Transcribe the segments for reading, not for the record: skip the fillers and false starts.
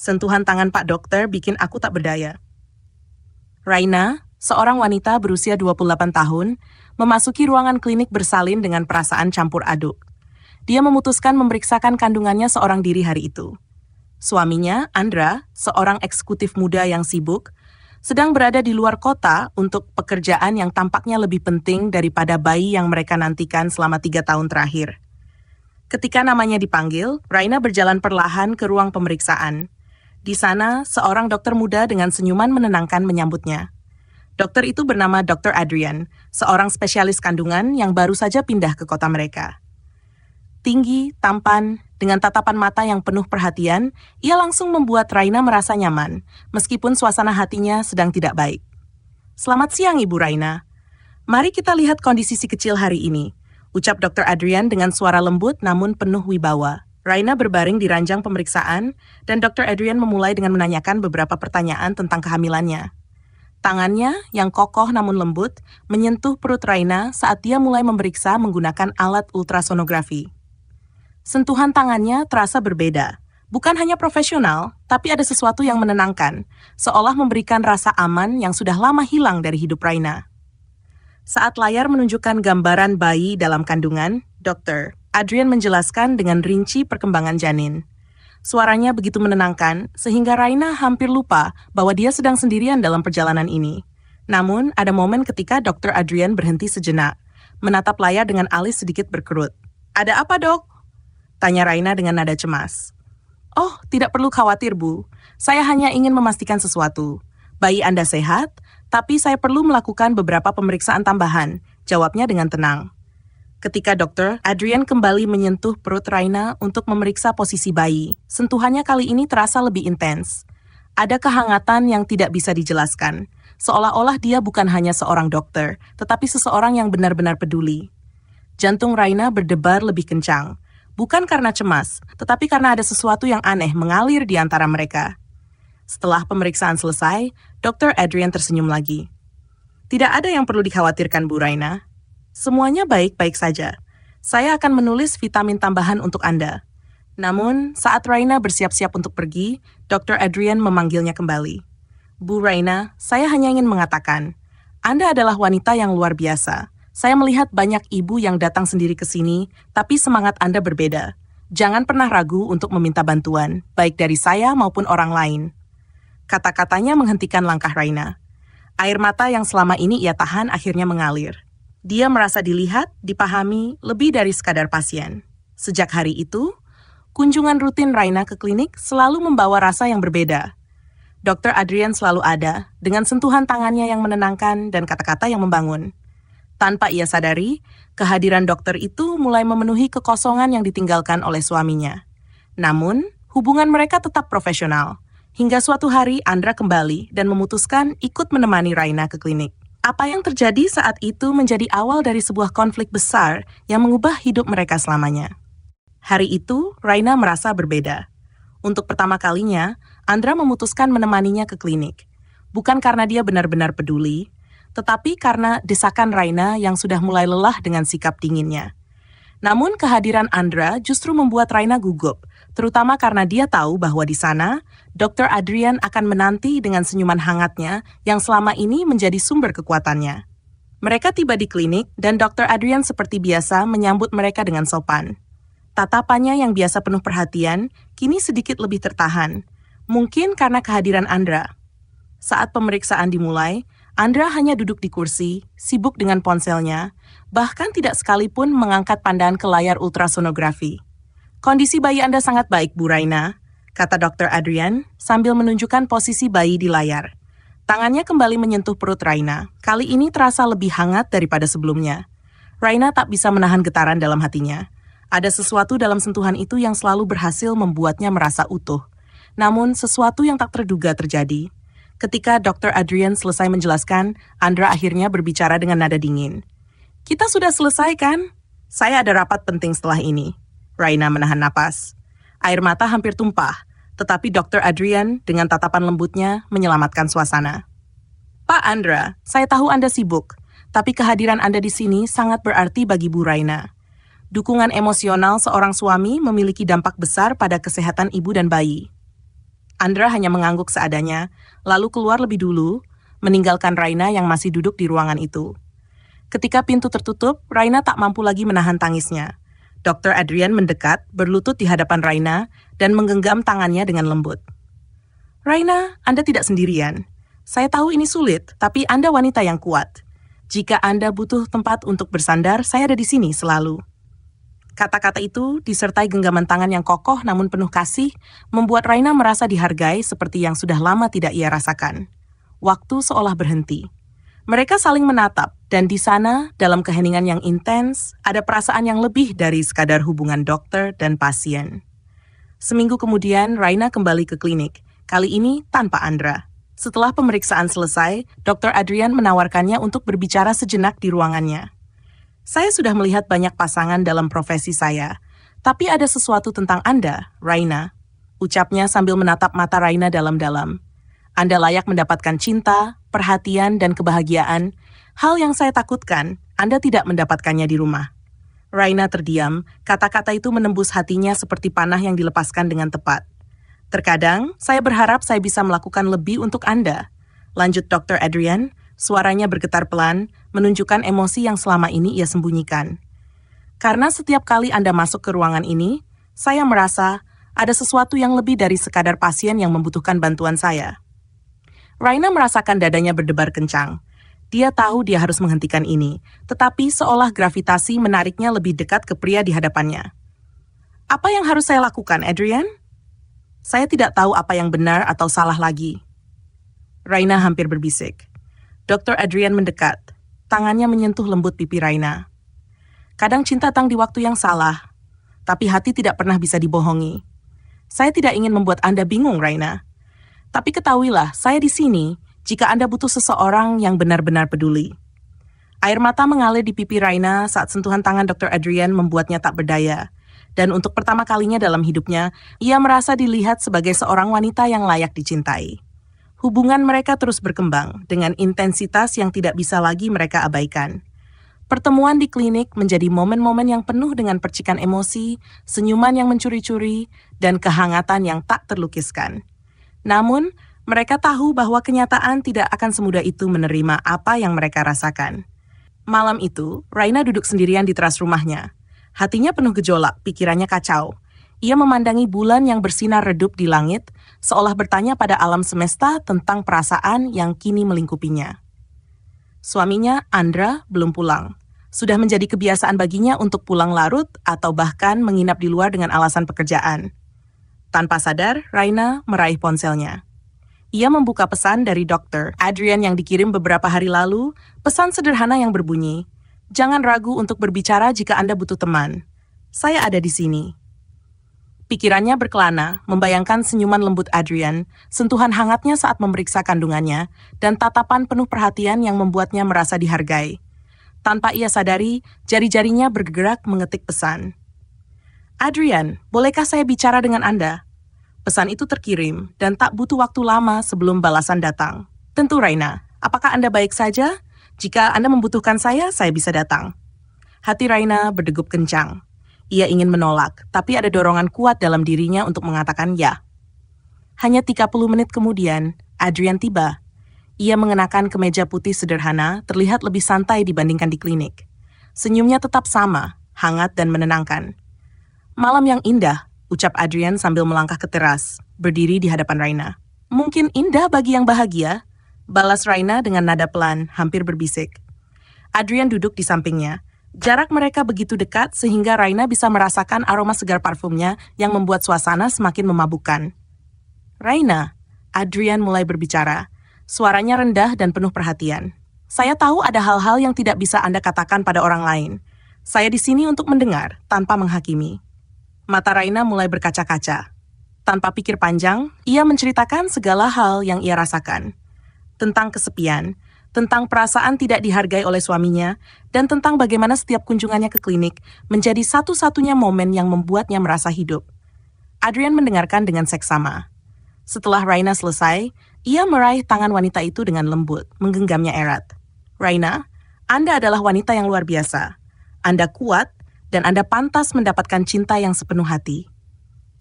Sentuhan tangan Pak Dokter bikin aku tak berdaya. Raina, seorang wanita berusia 28 tahun, memasuki ruangan klinik bersalin dengan perasaan campur aduk. Dia memutuskan memeriksakan kandungannya seorang diri hari itu. Suaminya, Andra, seorang eksekutif muda yang sibuk, sedang berada di luar kota untuk pekerjaan yang tampaknya lebih penting daripada bayi yang mereka nantikan selama 3 tahun terakhir. Ketika namanya dipanggil, Raina berjalan perlahan ke ruang pemeriksaan. Di sana, seorang dokter muda dengan senyuman menenangkan menyambutnya. Dokter itu bernama Dr. Adrian, seorang spesialis kandungan yang baru saja pindah ke kota mereka. Tinggi, tampan, dengan tatapan mata yang penuh perhatian, ia langsung membuat Raina merasa nyaman, meskipun suasana hatinya sedang tidak baik. "Selamat siang, Ibu Raina. Mari kita lihat kondisi si kecil hari ini," ucap Dr. Adrian dengan suara lembut namun penuh wibawa. Raina berbaring di ranjang pemeriksaan, dan Dr. Adrian memulai dengan menanyakan beberapa pertanyaan tentang kehamilannya. Tangannya, yang kokoh namun lembut, menyentuh perut Raina saat dia mulai memeriksa menggunakan alat ultrasonografi. Sentuhan tangannya terasa berbeda. Bukan hanya profesional, tapi ada sesuatu yang menenangkan, seolah memberikan rasa aman yang sudah lama hilang dari hidup Raina. Saat layar menunjukkan gambaran bayi dalam kandungan, Dr. Adrian menjelaskan dengan rinci perkembangan janin. Suaranya begitu menenangkan, sehingga Raina hampir lupa bahwa dia sedang sendirian dalam perjalanan ini. Namun, ada momen ketika Dr. Adrian berhenti sejenak, menatap layar dengan alis sedikit berkerut. "Ada apa, Dok?" tanya Raina dengan nada cemas. "Oh, tidak perlu khawatir, Bu. Saya hanya ingin memastikan sesuatu. Bayi Anda sehat, tapi saya perlu melakukan beberapa pemeriksaan tambahan," jawabnya dengan tenang. Ketika Dr. Adrian kembali menyentuh perut Raina untuk memeriksa posisi bayi, sentuhannya kali ini terasa lebih intens. Ada kehangatan yang tidak bisa dijelaskan, seolah-olah dia bukan hanya seorang dokter, tetapi seseorang yang benar-benar peduli. Jantung Raina berdebar lebih kencang, bukan karena cemas, tetapi karena ada sesuatu yang aneh mengalir di antara mereka. Setelah pemeriksaan selesai, Dr. Adrian tersenyum lagi. "Tidak ada yang perlu dikhawatirkan, Bu Raina. Semuanya baik-baik saja. Saya akan menulis vitamin tambahan untuk Anda." Namun, saat Raina bersiap-siap untuk pergi, Dr. Adrian memanggilnya kembali. "Bu Raina, saya hanya ingin mengatakan, Anda adalah wanita yang luar biasa. Saya melihat banyak ibu yang datang sendiri ke sini, tapi semangat Anda berbeda. Jangan pernah ragu untuk meminta bantuan, baik dari saya maupun orang lain." Kata-katanya menghentikan langkah Raina. Air mata yang selama ini ia tahan akhirnya mengalir. Dia merasa dilihat, dipahami, lebih dari sekadar pasien. Sejak hari itu, kunjungan rutin Raina ke klinik selalu membawa rasa yang berbeda. Dr. Adrian selalu ada, dengan sentuhan tangannya yang menenangkan dan kata-kata yang membangun. Tanpa ia sadari, kehadiran dokter itu mulai memenuhi kekosongan yang ditinggalkan oleh suaminya. Namun, hubungan mereka tetap profesional. Hingga suatu hari Andra kembali dan memutuskan ikut menemani Raina ke klinik. Apa yang terjadi saat itu menjadi awal dari sebuah konflik besar yang mengubah hidup mereka selamanya. Hari itu, Raina merasa berbeda. Untuk pertama kalinya, Andra memutuskan menemaninya ke klinik. Bukan karena dia benar-benar peduli, tetapi karena desakan Raina yang sudah mulai lelah dengan sikap dinginnya. Namun kehadiran Andra justru membuat Raina gugup, terutama karena dia tahu bahwa di sana, Dr. Adrian akan menanti dengan senyuman hangatnya yang selama ini menjadi sumber kekuatannya. Mereka tiba di klinik dan Dr. Adrian seperti biasa menyambut mereka dengan sopan. Tatapannya yang biasa penuh perhatian, kini sedikit lebih tertahan. Mungkin karena kehadiran Andra. Saat pemeriksaan dimulai, Andra hanya duduk di kursi, sibuk dengan ponselnya, bahkan tidak sekalipun mengangkat pandangan ke layar ultrasonografi. "Kondisi bayi Anda sangat baik, Bu Raina," kata Dr. Adrian sambil menunjukkan posisi bayi di layar. Tangannya kembali menyentuh perut Raina. Kali ini terasa lebih hangat daripada sebelumnya. Raina tak bisa menahan getaran dalam hatinya. Ada sesuatu dalam sentuhan itu yang selalu berhasil membuatnya merasa utuh. Namun sesuatu yang tak terduga terjadi. Ketika Dr. Adrian selesai menjelaskan, Andra akhirnya berbicara dengan nada dingin. "Kita sudah selesai kan? Saya ada rapat penting setelah ini." Raina menahan napas. Air mata hampir tumpah, tetapi Dr. Adrian dengan tatapan lembutnya menyelamatkan suasana. "Pak Andra, saya tahu Anda sibuk, tapi kehadiran Anda di sini sangat berarti bagi Bu Raina. Dukungan emosional seorang suami memiliki dampak besar pada kesehatan ibu dan bayi." Andra hanya mengangguk seadanya, lalu keluar lebih dulu, meninggalkan Raina yang masih duduk di ruangan itu. Ketika pintu tertutup, Raina tak mampu lagi menahan tangisnya. Dr. Adrian mendekat, berlutut di hadapan Raina, dan menggenggam tangannya dengan lembut. Raina, Anda tidak sendirian. Saya tahu ini sulit, tapi Anda wanita yang kuat. Jika Anda butuh tempat untuk bersandar, saya ada di sini selalu. Kata-kata itu, disertai genggaman tangan yang kokoh namun penuh kasih, membuat Raina merasa dihargai seperti yang sudah lama tidak ia rasakan. Waktu seolah berhenti. Mereka saling menatap, dan di sana, dalam keheningan yang intens, ada perasaan yang lebih dari sekadar hubungan dokter dan pasien. Seminggu kemudian, Raina kembali ke klinik, kali ini tanpa Andra. Setelah pemeriksaan selesai, Dr. Adrian menawarkannya untuk berbicara sejenak di ruangannya. Saya sudah melihat banyak pasangan dalam profesi saya, tapi ada sesuatu tentang Anda, Raina, ucapnya sambil menatap mata Raina dalam-dalam. Anda layak mendapatkan cinta, perhatian, dan kebahagiaan, hal yang saya takutkan, Anda tidak mendapatkannya di rumah. Raina terdiam, kata-kata itu menembus hatinya seperti panah yang dilepaskan dengan tepat. Terkadang, saya berharap saya bisa melakukan lebih untuk Anda. Lanjut Dr. Adrian, suaranya bergetar pelan, menunjukkan emosi yang selama ini ia sembunyikan. Karena setiap kali Anda masuk ke ruangan ini, saya merasa ada sesuatu yang lebih dari sekadar pasien yang membutuhkan bantuan saya. Raina merasakan dadanya berdebar kencang. Dia tahu dia harus menghentikan ini, tetapi seolah gravitasi menariknya lebih dekat ke pria di hadapannya. Apa yang harus saya lakukan, Adrian? Saya tidak tahu apa yang benar atau salah lagi. Raina hampir berbisik. Dr. Adrian mendekat. Tangannya menyentuh lembut pipi Raina. Kadang cinta datang di waktu yang salah, tapi hati tidak pernah bisa dibohongi. Saya tidak ingin membuat Anda bingung, Raina. Tapi ketahuilah, saya di sini jika Anda butuh seseorang yang benar-benar peduli. Air mata mengalir di pipi Raina saat sentuhan tangan Dr. Adrian membuatnya tak berdaya. Dan untuk pertama kalinya dalam hidupnya, ia merasa dilihat sebagai seorang wanita yang layak dicintai. Hubungan mereka terus berkembang dengan intensitas yang tidak bisa lagi mereka abaikan. Pertemuan di klinik menjadi momen-momen yang penuh dengan percikan emosi, senyuman yang mencuri-curi, dan kehangatan yang tak terlukiskan. Namun, mereka tahu bahwa kenyataan tidak akan semudah itu menerima apa yang mereka rasakan. Malam itu, Raina duduk sendirian di teras rumahnya. Hatinya penuh gejolak, pikirannya kacau. Ia memandangi bulan yang bersinar redup di langit, seolah bertanya pada alam semesta tentang perasaan yang kini melingkupinya. Suaminya, Andra, belum pulang. Sudah menjadi kebiasaan baginya untuk pulang larut atau bahkan menginap di luar dengan alasan pekerjaan. Tanpa sadar, Raina meraih ponselnya. Ia membuka pesan dari Dr. Adrian yang dikirim beberapa hari lalu, pesan sederhana yang berbunyi, "Jangan ragu untuk berbicara jika Anda butuh teman. Saya ada di sini." Pikirannya berkelana, membayangkan senyuman lembut Adrian, sentuhan hangatnya saat memeriksa kandungannya, dan tatapan penuh perhatian yang membuatnya merasa dihargai. Tanpa ia sadari, jari-jarinya bergerak mengetik pesan. "Adrian, bolehkah saya bicara dengan Anda?" Pesan itu terkirim, dan tak butuh waktu lama sebelum balasan datang. "Tentu, Raina. Apakah Anda baik saja? Jika Anda membutuhkan saya bisa datang." Hati Raina berdegup kencang. Ia ingin menolak, tapi ada dorongan kuat dalam dirinya untuk mengatakan ya. Hanya 30 menit kemudian, Adrian tiba. Ia mengenakan kemeja putih sederhana, terlihat lebih santai dibandingkan di klinik. Senyumnya tetap sama, hangat dan menenangkan. "Malam yang indah," ucap Adrian sambil melangkah ke teras, berdiri di hadapan Raina. "Mungkin indah bagi yang bahagia," balas Raina dengan nada pelan, hampir berbisik. Adrian duduk di sampingnya. Jarak mereka begitu dekat sehingga Raina bisa merasakan aroma segar parfumnya yang membuat suasana semakin memabukkan. "Raina," Adrian mulai berbicara. Suaranya rendah dan penuh perhatian. "Saya tahu ada hal-hal yang tidak bisa Anda katakan pada orang lain. Saya di sini untuk mendengar, tanpa menghakimi." Mata Raina mulai berkaca-kaca. Tanpa pikir panjang, ia menceritakan segala hal yang ia rasakan. Tentang kesepian, tentang perasaan tidak dihargai oleh suaminya, dan tentang bagaimana setiap kunjungannya ke klinik menjadi satu-satunya momen yang membuatnya merasa hidup. Adrian mendengarkan dengan seksama. Setelah Raina selesai, ia meraih tangan wanita itu dengan lembut, menggenggamnya erat. "Raina, Anda adalah wanita yang luar biasa. Anda kuat, dan Anda pantas mendapatkan cinta yang sepenuh hati."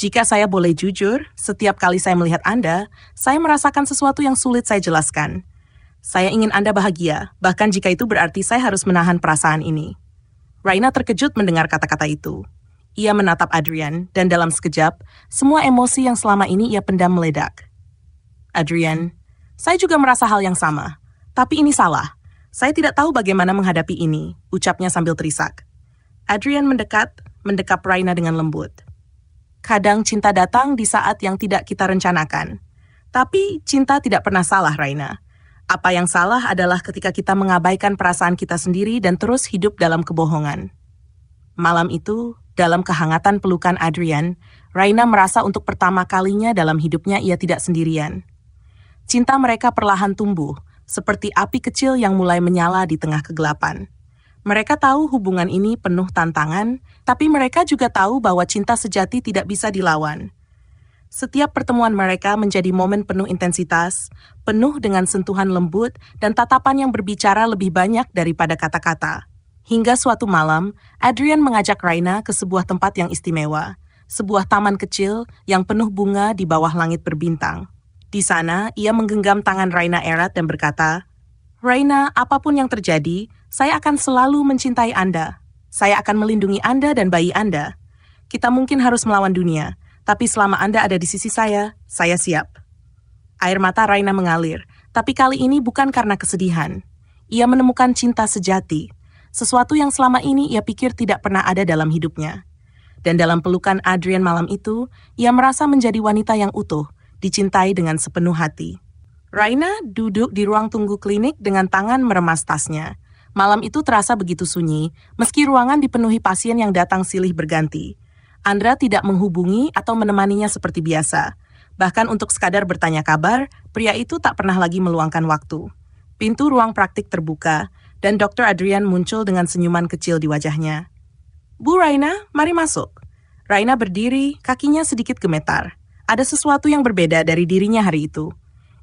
Jika saya boleh jujur, setiap kali saya melihat Anda, saya merasakan sesuatu yang sulit saya jelaskan. Saya ingin Anda bahagia, bahkan jika itu berarti saya harus menahan perasaan ini. Raina terkejut mendengar kata-kata itu. Ia menatap Adrian, dan dalam sekejap, semua emosi yang selama ini ia pendam meledak. Adrian, saya juga merasa hal yang sama. Tapi ini salah. Saya tidak tahu bagaimana menghadapi ini, ucapnya sambil terisak. Adrian mendekap Raina dengan lembut. Kadang cinta datang di saat yang tidak kita rencanakan. Tapi cinta tidak pernah salah, Raina. Apa yang salah adalah ketika kita mengabaikan perasaan kita sendiri dan terus hidup dalam kebohongan. Malam itu, dalam kehangatan pelukan Adrian, Raina merasa untuk pertama kalinya dalam hidupnya ia tidak sendirian. Cinta mereka perlahan tumbuh, seperti api kecil yang mulai menyala di tengah kegelapan. Mereka tahu hubungan ini penuh tantangan, tapi mereka juga tahu bahwa cinta sejati tidak bisa dilawan. Setiap pertemuan mereka menjadi momen penuh intensitas, penuh dengan sentuhan lembut dan tatapan yang berbicara lebih banyak daripada kata-kata. Hingga suatu malam, Adrian mengajak Raina ke sebuah tempat yang istimewa, sebuah taman kecil yang penuh bunga di bawah langit berbintang. Di sana, ia menggenggam tangan Raina erat dan berkata, "Raina, apapun yang terjadi, saya akan selalu mencintai Anda. Saya akan melindungi Anda dan bayi Anda. Kita mungkin harus melawan dunia, tapi selama Anda ada di sisi saya siap." Air mata Raina mengalir, tapi kali ini bukan karena kesedihan. Ia menemukan cinta sejati, sesuatu yang selama ini ia pikir tidak pernah ada dalam hidupnya. Dan dalam pelukan Adrian malam itu, ia merasa menjadi wanita yang utuh, dicintai dengan sepenuh hati. Raina duduk di ruang tunggu klinik dengan tangan meremas tasnya. Malam itu terasa begitu sunyi, meski ruangan dipenuhi pasien yang datang silih berganti. Andra tidak menghubungi atau menemaninya seperti biasa. Bahkan untuk sekadar bertanya kabar, pria itu tak pernah lagi meluangkan waktu. Pintu ruang praktik terbuka, dan Dr. Adrian muncul dengan senyuman kecil di wajahnya. "Bu Raina, mari masuk." Raina berdiri, kakinya sedikit gemetar. Ada sesuatu yang berbeda dari dirinya hari itu.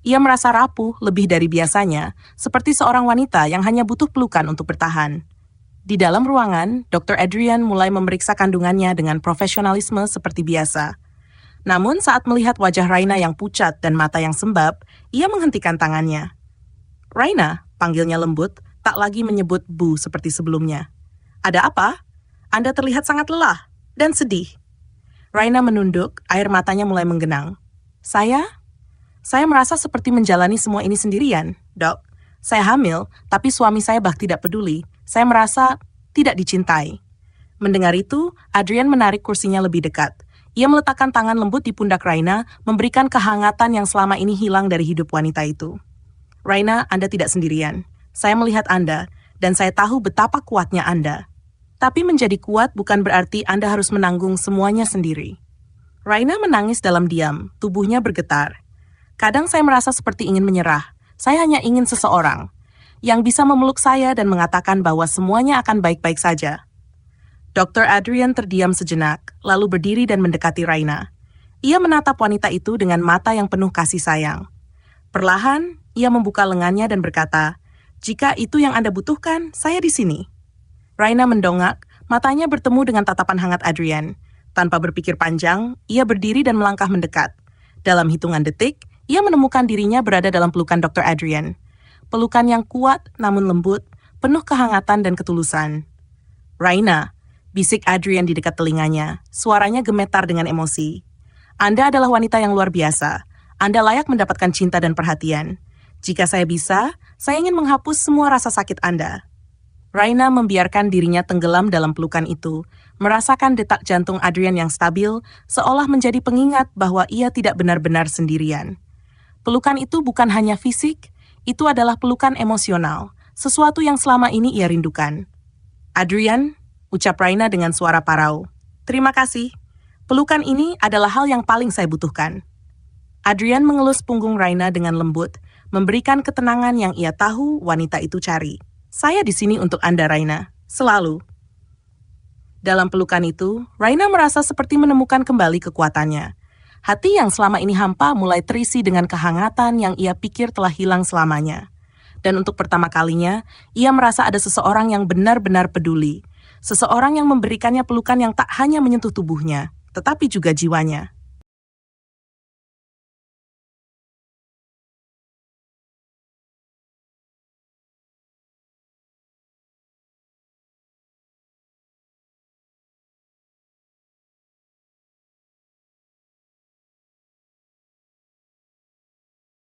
Ia merasa rapuh lebih dari biasanya, seperti seorang wanita yang hanya butuh pelukan untuk bertahan. Di dalam ruangan, Dr. Adrian mulai memeriksa kandungannya dengan profesionalisme seperti biasa. Namun saat melihat wajah Raina yang pucat dan mata yang sembab, ia menghentikan tangannya. "Raina," panggilnya lembut, tak lagi menyebut Bu seperti sebelumnya. "Ada apa? Anda terlihat sangat lelah dan sedih." Raina menunduk, air matanya mulai menggenang. Saya merasa seperti menjalani semua ini sendirian, Dok. Saya hamil, tapi suami saya tidak peduli. Saya merasa tidak dicintai. Mendengar itu, Adrian menarik kursinya lebih dekat. Ia meletakkan tangan lembut di pundak Raina, memberikan kehangatan yang selama ini hilang dari hidup wanita itu. "Raina, Anda tidak sendirian. Saya melihat Anda, dan saya tahu betapa kuatnya Anda. Tapi menjadi kuat bukan berarti Anda harus menanggung semuanya sendiri." Raina menangis dalam diam, tubuhnya bergetar. "Kadang saya merasa seperti ingin menyerah. Saya hanya ingin seseorang yang bisa memeluk saya dan mengatakan bahwa semuanya akan baik-baik saja." Dr. Adrian terdiam sejenak, lalu berdiri dan mendekati Raina. Ia menatap wanita itu dengan mata yang penuh kasih sayang. Perlahan, ia membuka lengannya dan berkata, "Jika itu yang Anda butuhkan, saya di sini." Raina mendongak, matanya bertemu dengan tatapan hangat Adrian. Tanpa berpikir panjang, ia berdiri dan melangkah mendekat. Dalam hitungan detik, ia menemukan dirinya berada dalam pelukan Dr. Adrian. Pelukan yang kuat namun lembut, penuh kehangatan dan ketulusan. "Raina," bisik Adrian di dekat telinganya, suaranya gemetar dengan emosi. "Anda adalah wanita yang luar biasa. Anda layak mendapatkan cinta dan perhatian. Jika saya bisa, saya ingin menghapus semua rasa sakit Anda." Raina membiarkan dirinya tenggelam dalam pelukan itu, merasakan detak jantung Adrian yang stabil, seolah menjadi pengingat bahwa ia tidak benar-benar sendirian. Pelukan itu bukan hanya fisik, itu adalah pelukan emosional, sesuatu yang selama ini ia rindukan. "Adrian," ucap Raina dengan suara parau, "terima kasih. Pelukan ini adalah hal yang paling saya butuhkan." Adrian mengelus punggung Raina dengan lembut, memberikan ketenangan yang ia tahu wanita itu cari. "Saya di sini untuk Anda, Raina. Selalu." Dalam pelukan itu, Raina merasa seperti menemukan kembali kekuatannya. Hati yang selama ini hampa mulai terisi dengan kehangatan yang ia pikir telah hilang selamanya. Dan untuk pertama kalinya, ia merasa ada seseorang yang benar-benar peduli. Seseorang yang memberikannya pelukan yang tak hanya menyentuh tubuhnya, tetapi juga jiwanya.